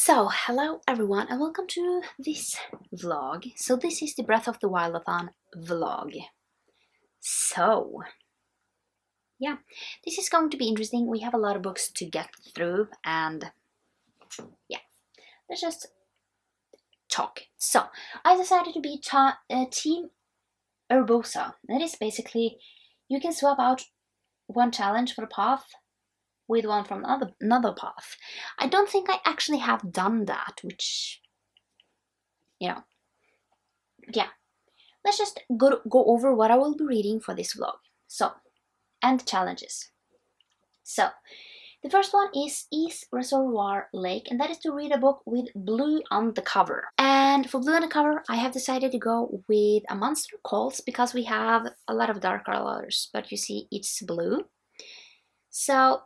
So, hello everyone and welcome to this vlog. So this is the Breath of the Wildsathon vlog. So, yeah, this is going to be interesting. We have a lot of books to get through and yeah, let's just talk. So, I decided to be Team Urbosa. That is basically, you can swap out one challenge for the path with one from another path. I don't think I actually have done that, which, yeah, let's just go over what I will be reading for this vlog. So, and the challenges. So, the first one is East Reservoir Lake, and that is to read a book with blue on the cover. And for blue on the cover, I have decided to go with A Monster Calls because we have a lot of dark colors, but you see it's blue. So,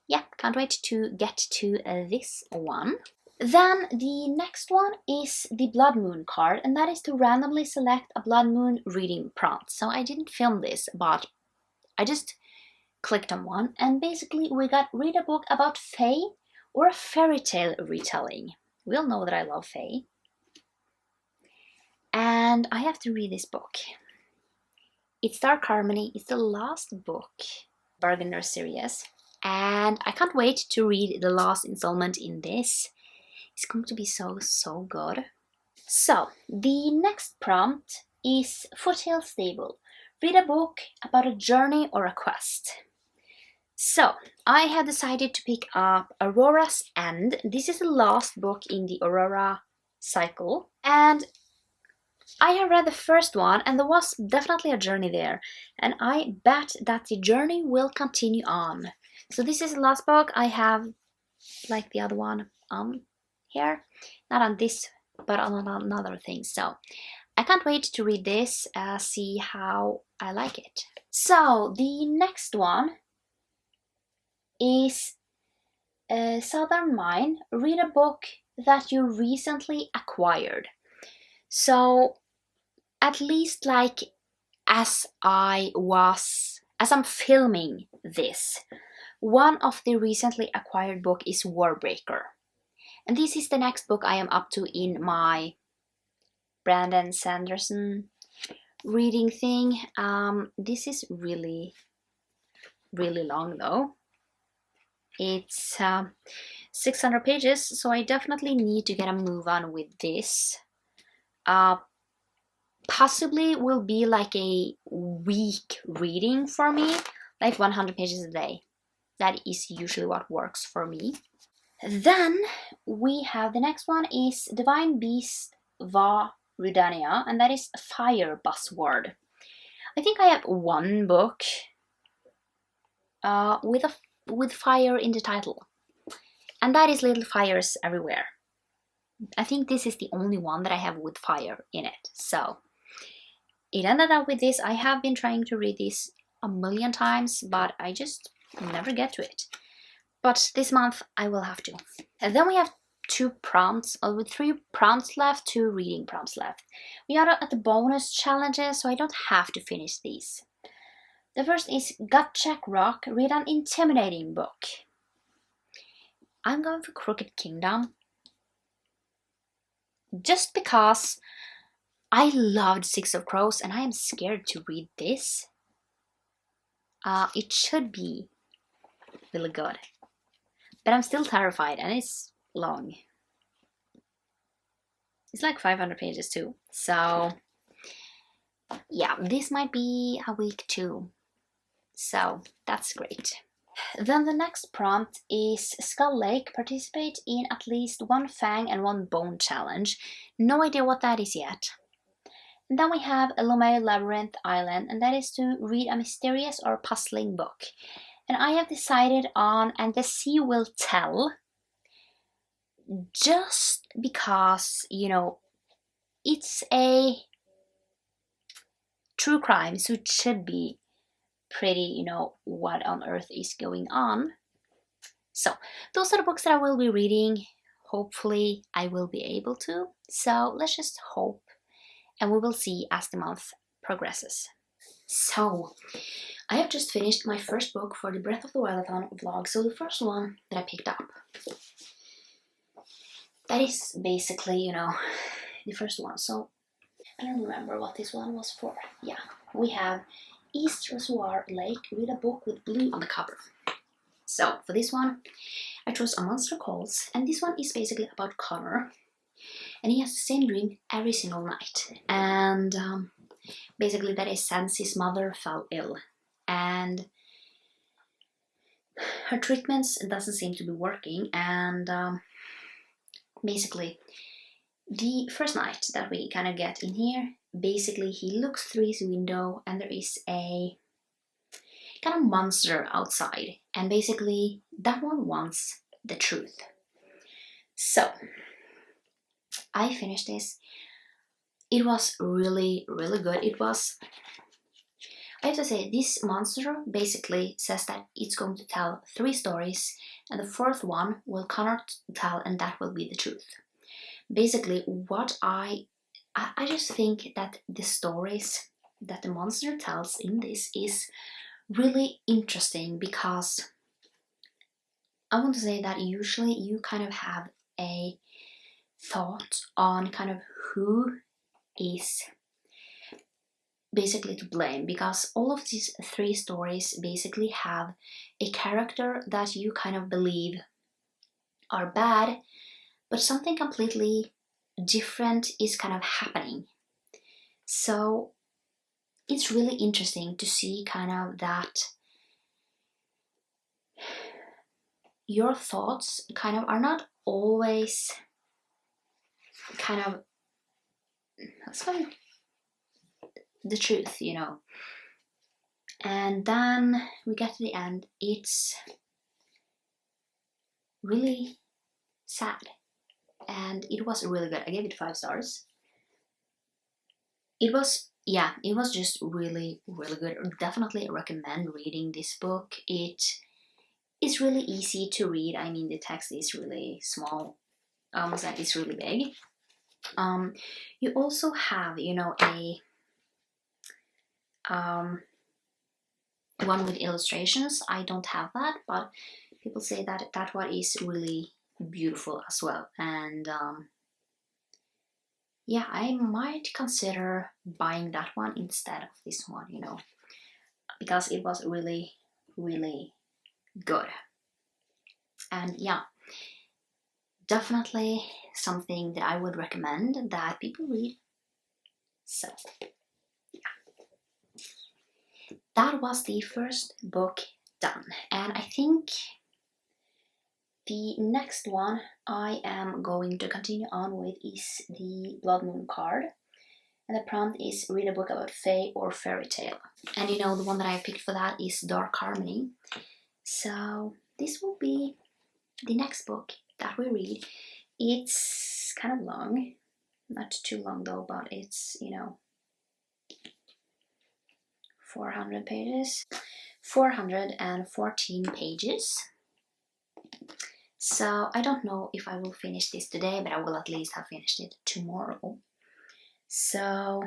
yeah, can't wait to get to this one. Then the next one is the Blood Moon card, and that is to randomly select a Blood Moon reading prompt. So I didn't film this, but I just clicked on one, and basically we got read a book about Fae or a fairy tale retelling. We all know that I love Fae. And I have to read this book. It's Dark Harmony. It's the last book, Bargainer series. And I can't wait to read the last installment in this. It's going to be so good. So, the next prompt is Foothill Stable. Read a book about a journey or a quest. So, I have decided to pick up Aurora's End. This is the last book in the Aurora cycle. And I have read the first one, and there was definitely a journey there. And I bet that the journey will continue on. So this is the last book. I have, like the other one, here. Not on this, but on another thing. So I can't wait to read this, see how I like it. So the next one is Southern Mine. Read a book that you recently acquired. So at least like as I'm filming this, one of the recently acquired book is Warbreaker. And this is the next book I am up to in my Brandon Sanderson reading thing. This is really long though. It's 600 pages, so I definitely need to get a move on with this. Possibly will be like a week reading for me, like 100 pages a day. That is usually what works for me. Then we have the next one is Divine Beast Va Rudania, and that is Fire Buzzword. I think I have one book with fire in the title, and that is Little Fires Everywhere. I think this is the only one that I have with fire in it. So it ended up with this. I have been trying to read this a million times, but I just never get to it. But this month I will have to. And then we have 2 prompts, or with 3 prompts left, 2 reading prompts left. We are at the bonus challenges, so I don't have to finish these. The first is Gut Check Rock. Read an intimidating book. I'm going for Crooked Kingdom. Just because I loved Six of Crows and I am scared to read this. It should be really good. But I'm still terrified, and it's long. It's like 500 pages too. So yeah, this might be a week too. So that's great. Then the next prompt is Skull Lake. Participate in at least 1 Fang and 1 Bone challenge. No idea what that is yet. And then we have Elomeo Labyrinth Island, and that is to read a mysterious or puzzling book. And I have decided on And the Sea Will Tell, just because, you know, it's a true crime, so it should be pretty, you know, what on earth is going on. So those are the books that I will be reading. Hopefully I will be able to. So let's just hope, and we will see as the month progresses. So I have just finished my first book for the Breath of the Wildsathon vlog. So the first one that I picked up that is basically, you know, the first one. So I don't remember what this one was for. Yeah, we have East Reservoir Lake, read a book with blue on the cover. So for this one, I chose A Monster Calls, and this one is basically about Connor, and he has the same dream every single night. And basically, that is since his mother fell ill, and her treatments doesn't seem to be working. And basically, the first night that we kind of get in here, basically he looks through his window and there is a kind of monster outside, and basically that one wants the truth. So I finished this. It was really, really good. It was, I have to say, this monster basically says that it's going to tell 3 stories, and the 4th one will Connor tell, and that will be the truth. Basically, what I just think that the stories that the monster tells in this is really interesting, because I want to say that usually you kind of have a thought on kind of who is basically to blame, because all of these 3 stories basically have a character that you kind of believe are bad, but something completely different is kind of happening. So it's really interesting to see kind of that your thoughts kind of are not always kind of, that's kind of the truth, you know. And then we get to the end. It's really sad, and it was really good. I gave it 5 stars. It was, yeah, it was just really, really good. Definitely recommend reading this book. It is really easy to read. I mean, the text is really small, almost like it's really big. You also have, you know, a one with illustrations. I don't have that, but people say that that one is really beautiful as well. And yeah, I might consider buying that one instead of this one, you know, because it was really, really good. And yeah, definitely something that I would recommend that people read. So that was the first book done, and I think the next one I am going to continue on with is the Blood Moon card, and the prompt is read a book about fae or fairy tale. And you know, the one that I picked for that is Dark Harmony. So this will be the next book that we read. It's kind of long, not too long though, but it's, you know, 400 pages, 414 pages. So I don't know if I will finish this today, but I will at least have finished it tomorrow. So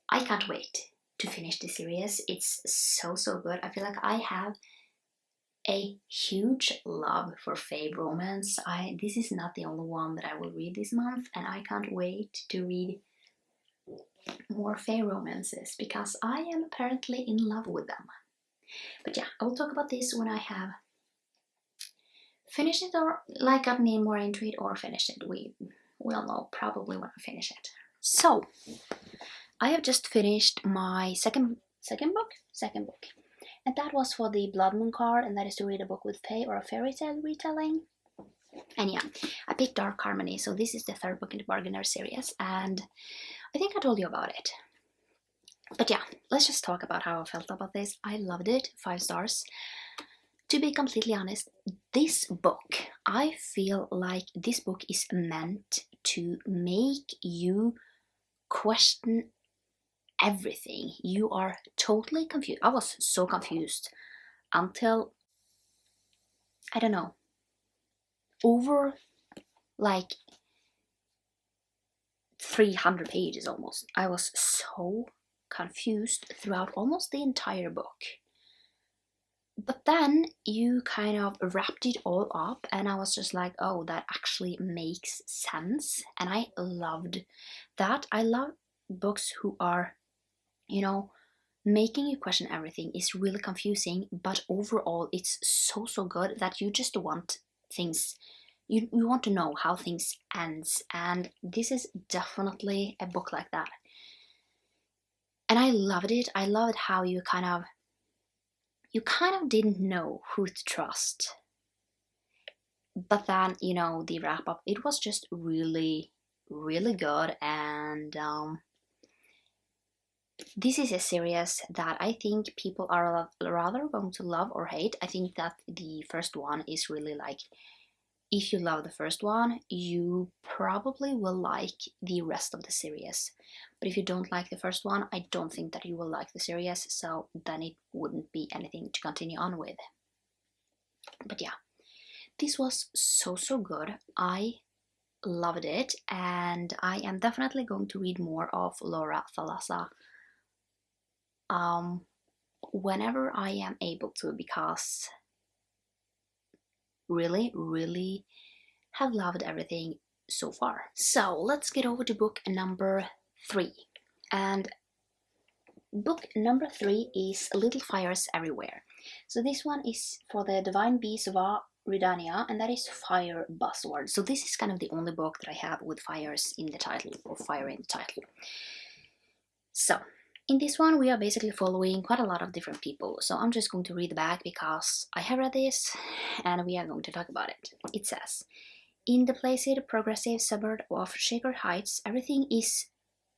I can't wait to finish the series. It's so, so good. I feel like I have a huge love for fae romance. This is not the only one that I will read this month, and I can't wait to read more fae romances because I am apparently in love with them. But yeah, I will talk about this when I have finished it, or like gotten in more into it, or finished it. We will know probably when I finish it. So I have just finished my second book, and that was for the Blood Moon card, and that is to read a book with fae or a fairy tale retelling. And yeah, I picked Dark Harmony, so this is the 3rd book in the Bargainer series, and I think I told you about it. But yeah, let's just talk about how I felt about this. I loved it, 5 stars. To be completely honest, this book, I feel like this book is meant to make you question everything. You are totally confused. I was so confused until, I don't know, over like 300 pages almost. I was so confused throughout almost the entire book. But then you kind of wrapped it all up, and I was just like, oh, that actually makes sense. And I loved that. I love books who are, you know, making you question everything. Is really confusing, but overall it's so good that you just want things, you want to know how things ends, and this is definitely a book like that. And I loved it. I loved how you kind of didn't know who to trust. But then, you know, the wrap up, it was just really, really good. And this is a series that I think people are rather going to love or hate. I think that the first one is really like, if you love the first one, you probably will like the rest of the series. But if you don't like the first one, I don't think that you will like the series, so then it wouldn't be anything to continue on with. But yeah, this was so good. I loved it, and I am definitely going to read more of Laura Thalassa whenever I am able to, because really have loved everything so far. So let's get over to book number 3. And book number 3 is Little Fires Everywhere. So this one is for the Divine Bees of Ridania, and that is Fire Buzzword. So this is kind of the only book that I have with fires in the title, or fire in the title. So in this one we are basically following quite a lot of different people. So I'm just going to read the back because I have read this and we are going to talk about it. It says, in the placid, progressive suburb of Shaker Heights, everything is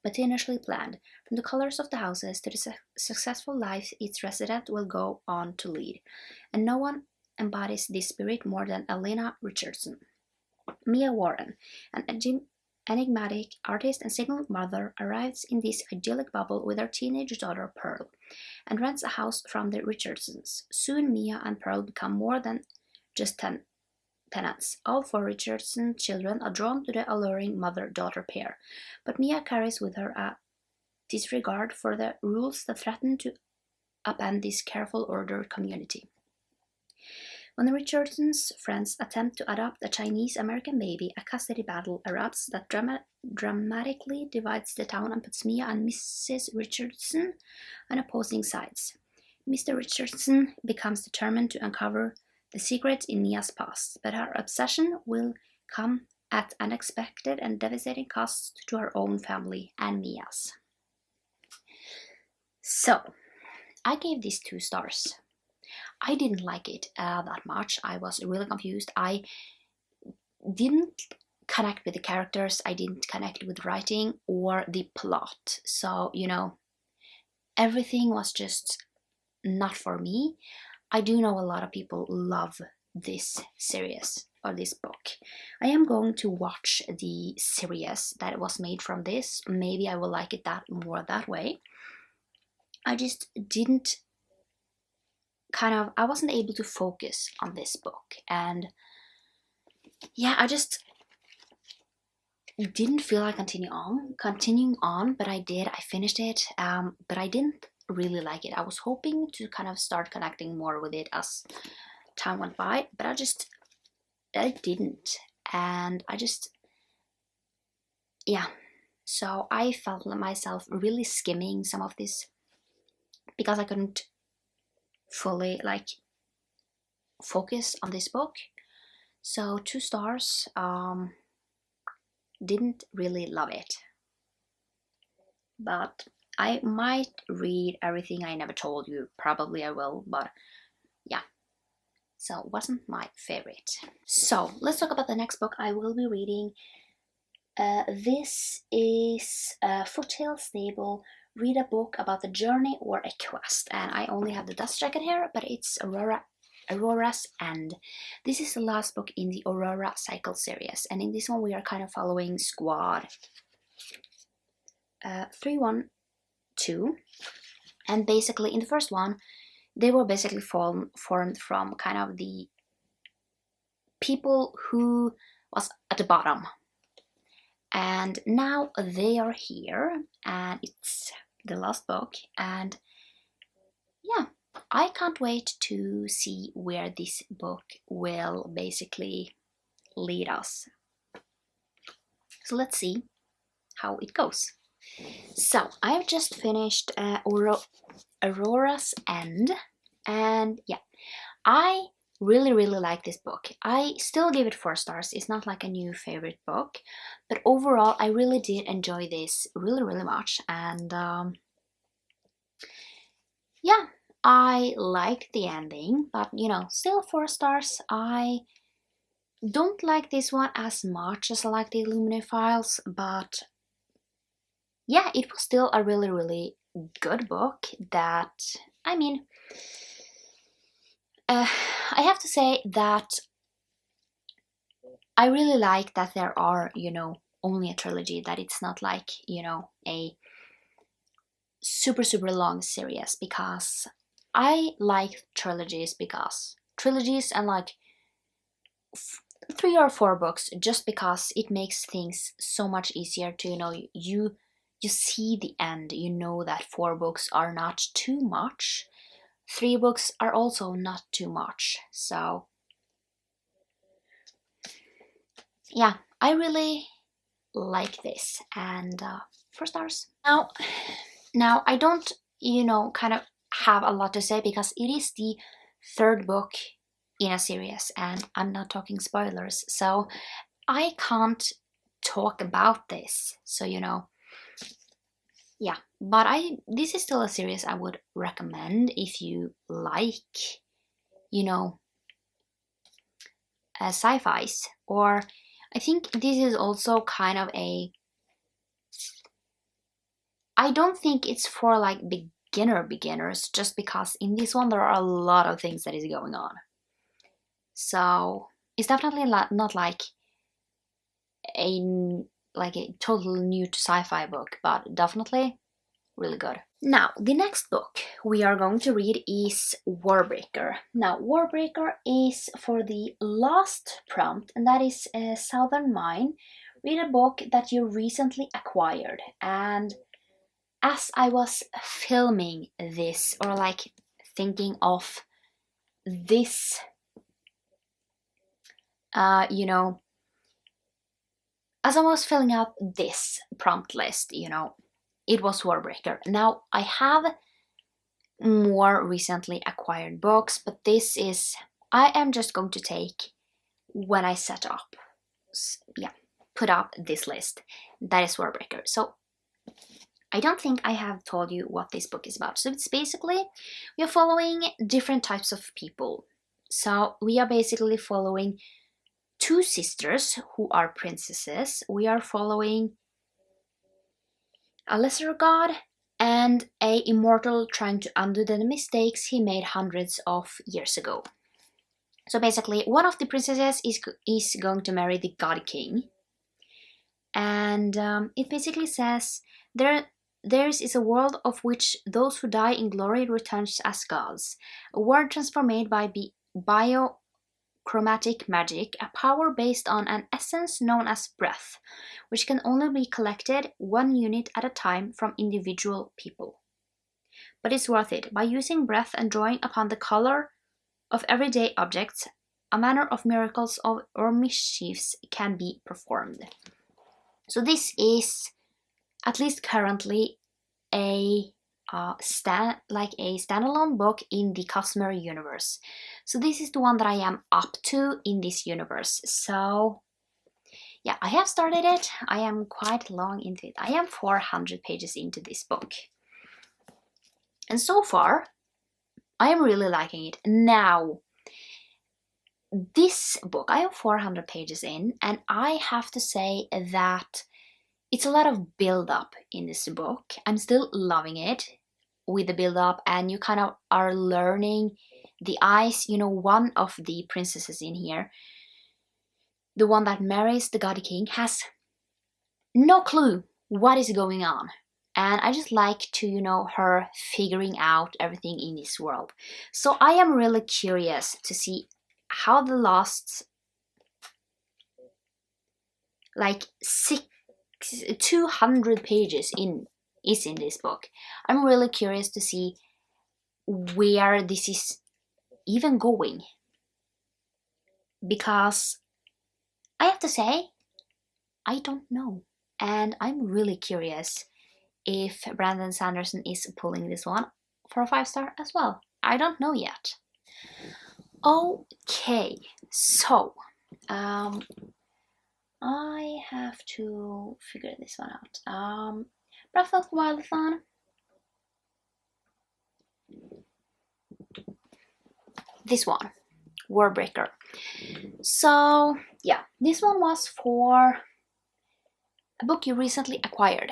meticulously planned, from the colors of the houses to the successful life its resident will go on to lead. And no one embodies this spirit more than Elena Richardson. Mia Warren, an enigmatic artist and single mother, arrives in this idyllic bubble with her teenage daughter Pearl, and rents a house from the Richardsons. Soon Mia and Pearl become more than just tenants. All 4 Richardson children are drawn to the alluring mother-daughter pair, but Mia carries with her a disregard for the rules that threaten to upend this careful ordered community. When the Richardsons' friends attempt to adopt a Chinese-American baby, a custody battle erupts that dramatically divides the town and puts Mia and Mrs. Richardson on opposing sides. Mr. Richardson becomes determined to uncover the secret in Mia's past, but her obsession will come at unexpected and devastating cost to her own family and Mia's. So, I gave this 2 stars. I didn't like it that much. I was really confused. I didn't connect with the characters. I didn't connect with writing or the plot. So, you know, everything was just not for me. I do know a lot of people love this series or this book. I am going to watch the series that was made from this. Maybe I will like it more that way. I just didn't I wasn't able to focus on this book, and yeah, I just didn't feel like continuing on, but I did. I finished it, but I didn't really like it. I was hoping to kind of start connecting more with it as time went by, but I didn't, and yeah. So I felt myself really skimming some of this because I couldn't fully focus on this book. So 2 stars. Didn't really love it, but I might read everything I never told you. Probably I will, but yeah. So wasn't my favorite. So let's talk about the next book I will be reading. This is Foothill Stable. Read a book about a journey or a quest, and I only have the dust jacket here, but it's Aurora's End. This is the last book in the Aurora Cycle series, and in this one we are kind of following Squad 312, and basically in the first one they were basically formed from kind of the people who was at the bottom, and now they are here, and it's the last book, and yeah, I can't wait to see where this book will basically lead us. So let's see how it goes. So I've just finished Aurora's End, and yeah, I really like this book. I still give it 4 stars. It's not like a new favorite book, but overall I really did enjoy this really much, and yeah, I liked the ending, but you know, still 4 stars. I don't like this one as much as I like the Illuminae Files, but yeah, it was still a really good book that, I mean, I have to say that I really like that there are, you know, only a trilogy, that it's not like, you know, a super long series, because I like trilogies, because trilogies and like 3 or 4 books, just because it makes things so much easier to, you know, you see the end. You know that 4 books are not too much. 3 books are also not too much. So yeah, I really like this, and 4 stars. Now I don't, you know, kind of have a lot to say, because it is the 3rd book in a series, and I'm not talking spoilers, so I can't talk about this. So, you know, yeah, but this is still a series I would recommend if you like, you know, sci-fis. Or I think this is also kind of a, I don't think it's for like beginners, just because in this one there are a lot of things that is going on. So it's definitely not like a total new to sci-fi book, but definitely really good. Now, the next book we are going to read is Warbreaker. Now, Warbreaker is for the last prompt, and that is Southern Mine. Read a book that you recently acquired. And as I was filming this, or like thinking of this, you know, as I was filling out this prompt list, you know, it was Warbreaker. Now, I have more recently acquired books, but this is, I am just going to take when I set up, yeah, put up this list. That is Warbreaker. So I don't think I have told you what this book is about. So it's basically, we are following different types of people. So we are basically following 2 sisters who are princesses. We are following a lesser god and a immortal trying to undo the mistakes he made hundreds of years ago. So basically, one of the princesses is going to marry the god king, and it basically says theirs is a world of which those who die in glory returns as gods, a world transformed by biochromatic magic, a power based on an essence known as breath, which can only be collected 1 unit at a time from individual people. But it's worth it. By using breath and drawing upon the color of everyday objects, a manner of miracles or mischiefs can be performed. So this is, at least currently, a standalone book in the Cosmere universe. So this is the one that I am up to in this universe. So yeah, I have started it. I am quite long into it. I am 400 pages into this book. And so far, I am really liking it. Now, this book, I am 400 pages in, and I have to say that it's a lot of build-up in this book. I'm still loving it with the build-up, and you kind of are learning the eyes. You know, one of the princesses in here, the one that marries the god king, has no clue what is going on. And I just like to, you know, her figuring out everything in this world. So I am really curious to see how the last, like, 200 pages is in this book. I'm really curious to see where this is even going, because I have to say, I don't know. And I'm really curious if Brandon Sanderson is pulling this one for a 5-star as well. I don't know yet. Okay, so I have to figure this one out. Breath of Wildsathon. This one, Warbreaker. So yeah, this one was for a book you recently acquired.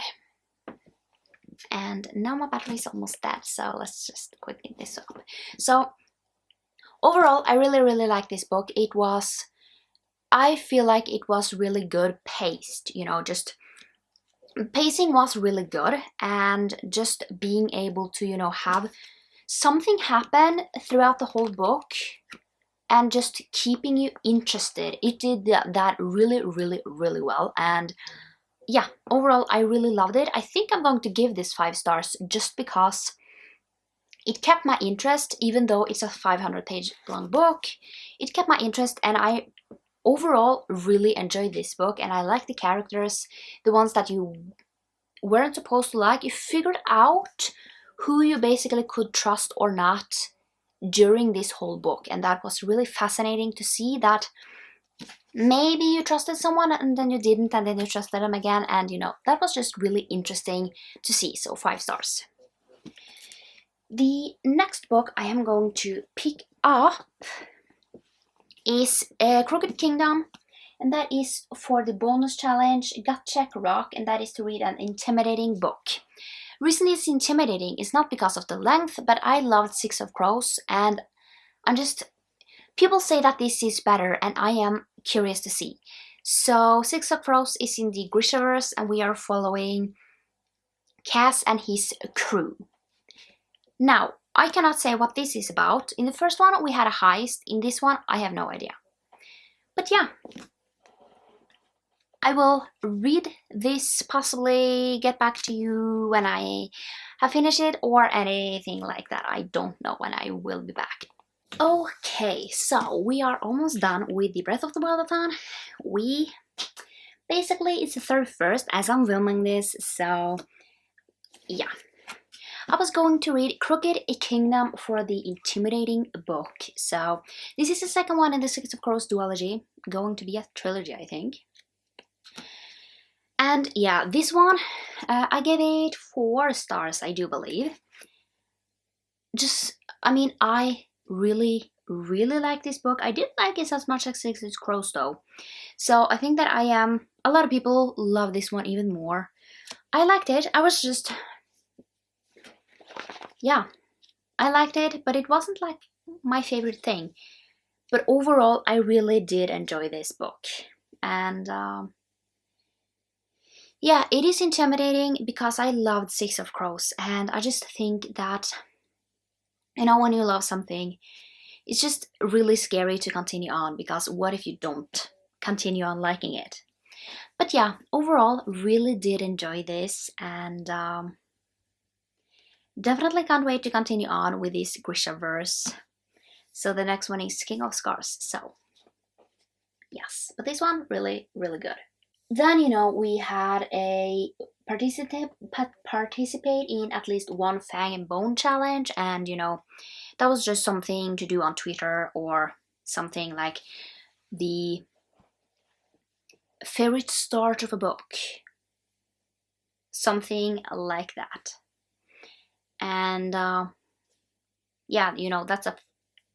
And now my battery is almost dead, so let's just quickly this up. So overall, I really like this book. I feel like it was really good paced, you know, just pacing was really good, and just being able to, you know, have something happen throughout the whole book and just keeping you interested. It did that really well, and yeah, overall I really loved it. I think I'm going to give this 5 stars just because it kept my interest, even though it's a 500-page long book. It kept my interest, and I overall really enjoyed this book, and I like the characters, the ones that you weren't supposed to like. You figured out who you basically could trust or not during this whole book, and that was really fascinating to see that maybe you trusted someone and then you didn't, and then you trusted them again, and you know, that was just really interesting to see. So 5 stars. The next book I am going to pick up is Crooked Kingdom, and that is for the bonus challenge Gut Check Rock, and that is to read an intimidating book. Reason it's intimidating is not because of the length, but I loved Six of Crows, and people say that this is better, and I am curious to see. So Six of Crows is in the Grishaverse, and we are following Cass and his crew. Now, I cannot say what this is about. In the first one, we had a heist. In this one, I have no idea. But yeah, I will read this, possibly get back to you when I have finished it or anything like that. I don't know when I will be back. Okay, so we are almost done with the Breath of the Wildsathon. Basically, it's the 31st as I'm filming this, so yeah. I was going to read Crooked Kingdom for the intimidating book. So this is the second one in the Six of Crows duology, going to be a trilogy, I think. And yeah, this one, I gave it 4 stars, I do believe. I really like this book. I didn't like it as much as Six of Crows though. So I think that a lot of people love this one even more. I liked it. Yeah, I liked it, but it wasn't like my favorite thing. But overall, I really did enjoy this book. And yeah, it is intimidating because I loved Six of Crows, and I just think that, you know, when you love something, it's just really scary to continue on, because what if you don't continue on liking it? But yeah, overall, really did enjoy this, and definitely can't wait to continue on with this Grishaverse. So the next one is King of Scars. So yes, but this one really good. Then, you know, we had a participate in at least one Fang and Bone challenge, and you know, that was just something to do on Twitter, or something like the favorite start of a book, something like that. And yeah, you know, that's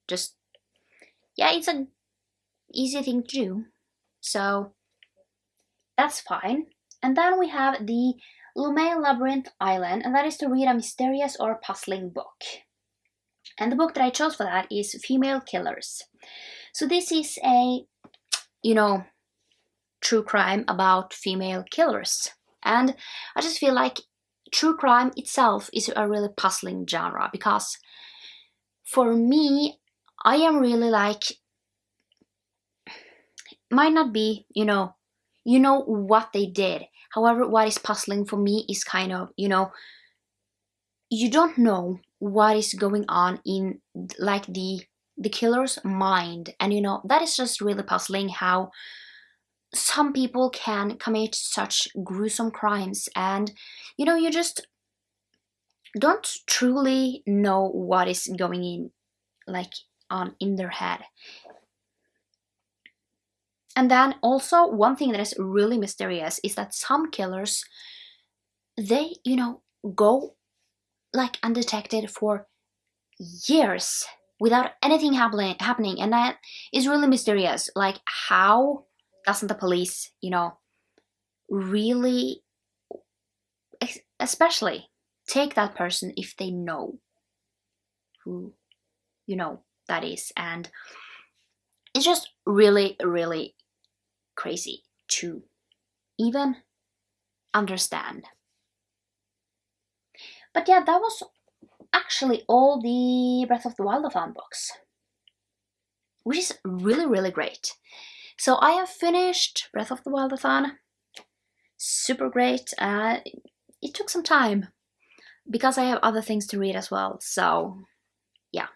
it's an easy thing to do, so that's fine. And then we have the Lume Labyrinth Island, and that is to read a mysterious or puzzling book. And the book that I chose for that is Female Killers. So this is a, you know, true crime about female killers. And I just feel like true crime itself is a really puzzling genre, because for me, I am really like, might not be, you know what they did. However, what is puzzling for me is kind of, you know, you don't know what is going on in like the killer's mind. And you know, that is just really puzzling, how some people can commit such gruesome crimes, and you know, you just don't truly know what is going in, like, on in their head. And then also one thing that is really mysterious is that some killers, they, you know, go like undetected for years without anything happening, and that is really mysterious. Like, how doesn't the police, you know, really, especially take that person if they know who, you know, that is? And it's just really, really crazy to even understand. But yeah, that was actually all the Breath of the Wildathon books, which is really, really great. So I have finished Breath of the Wildathon. Super great. It took some time because I have other things to read as well, so yeah.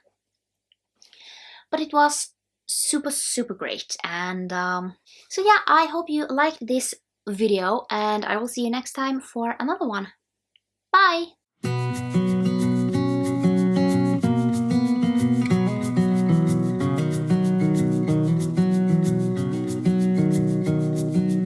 But it was super, super great. And so yeah, I hope you liked this video, and I will see you next time for another one. Bye!